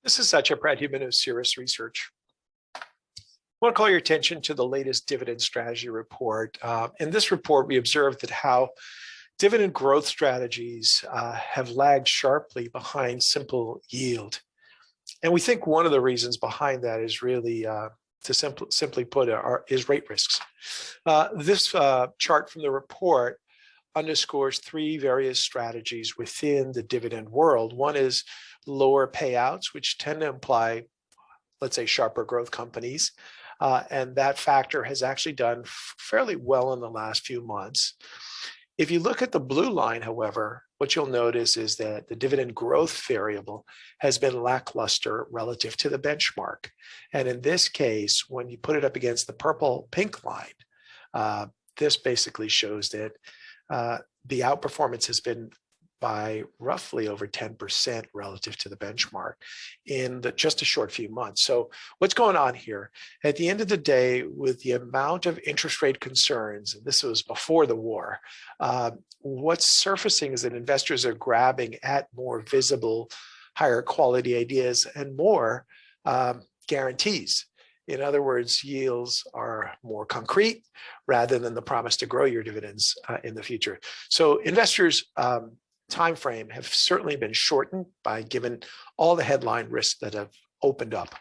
This is Satya Pradhuman of Cirrus Research. I want to call your attention to the latest dividend strategy report. In this report, we observed that how dividend growth strategies have lagged sharply behind simple yield. And we think one of the reasons behind that is really, to simply put, is rate risks. This chart from the report underscores three various strategies within the dividend world. One is lower payouts, which tend to imply, let's say, sharper growth companies. And that factor has actually done fairly well in the last few months. If you look at the blue line, however, what you'll notice is that the dividend growth variable has been lackluster relative to the benchmark. And in this case, when you put it up against the pink line, this basically shows that the outperformance has been by roughly over 10% relative to the benchmark in just a short few months. So what's going on here? At the end of the day, with the amount of interest rate concerns, and this was before the war, what's surfacing is that investors are grabbing at more visible, higher quality ideas and more guarantees. In other words, yields are more concrete rather than the promise to grow your dividends in the future. So investors' time frame have certainly been shortened by given all the headline risks that have opened up.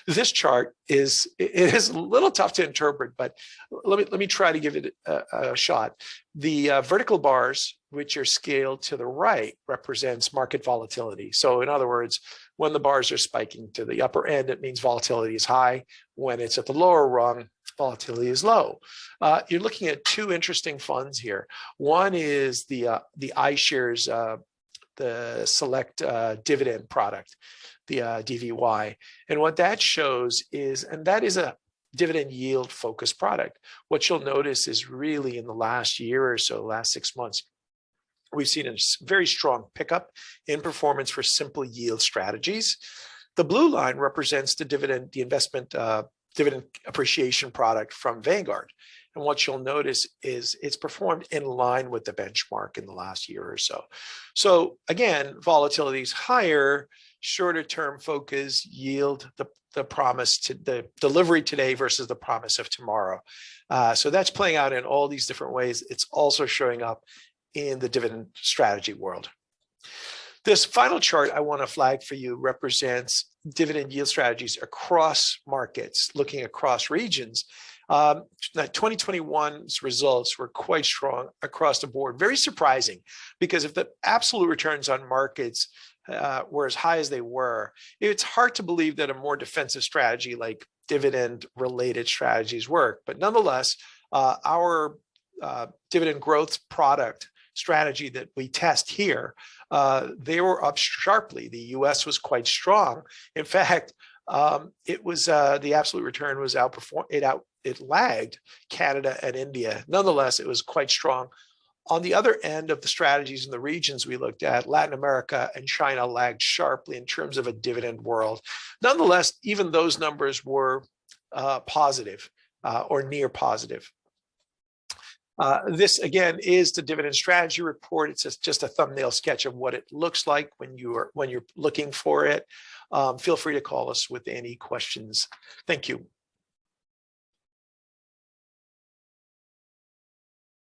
This chart is a little tough to interpret, but let me try to give it a shot. The vertical bars, which are scaled to the right, represents market volatility. So in other words, when the bars are spiking to the upper end, it means volatility is high. When it's at the lower rung, volatility is low. You're looking at two interesting funds here. One is the iShares, the select dividend product, the DVY. And what that shows is, and that is a dividend yield focused product. What you'll notice is really in the last year or so, last 6 months, we've seen a very strong pickup in performance for simple yield strategies. The blue line represents the investment dividend appreciation product from Vanguard. And what you'll notice is it's performed in line with the benchmark in the last year or so. So again, volatility is higher, shorter term focus, yield the promise to the delivery today versus the promise of tomorrow. So that's playing out in all these different ways. It's also showing up in the dividend strategy world. This final chart I want to flag for you represents dividend yield strategies across markets, looking across regions. 2021's results were quite strong across the board. Very surprising, because if the absolute returns on markets were as high as they were, it's hard to believe that a more defensive strategy like dividend-related strategies work. But nonetheless, our dividend growth product strategy that we test here, they were up sharply. The US was quite strong. In fact, it was the absolute return was it lagged Canada and India. Nonetheless, it was quite strong. On the other end of the strategies in the regions we looked at, Latin America and China lagged sharply in terms of a dividend world. Nonetheless, even those numbers were positive or near positive. This again is the dividend strategy report. It's just a thumbnail sketch of what it looks like when you're looking for it. Feel free to call us with any questions. Thank you.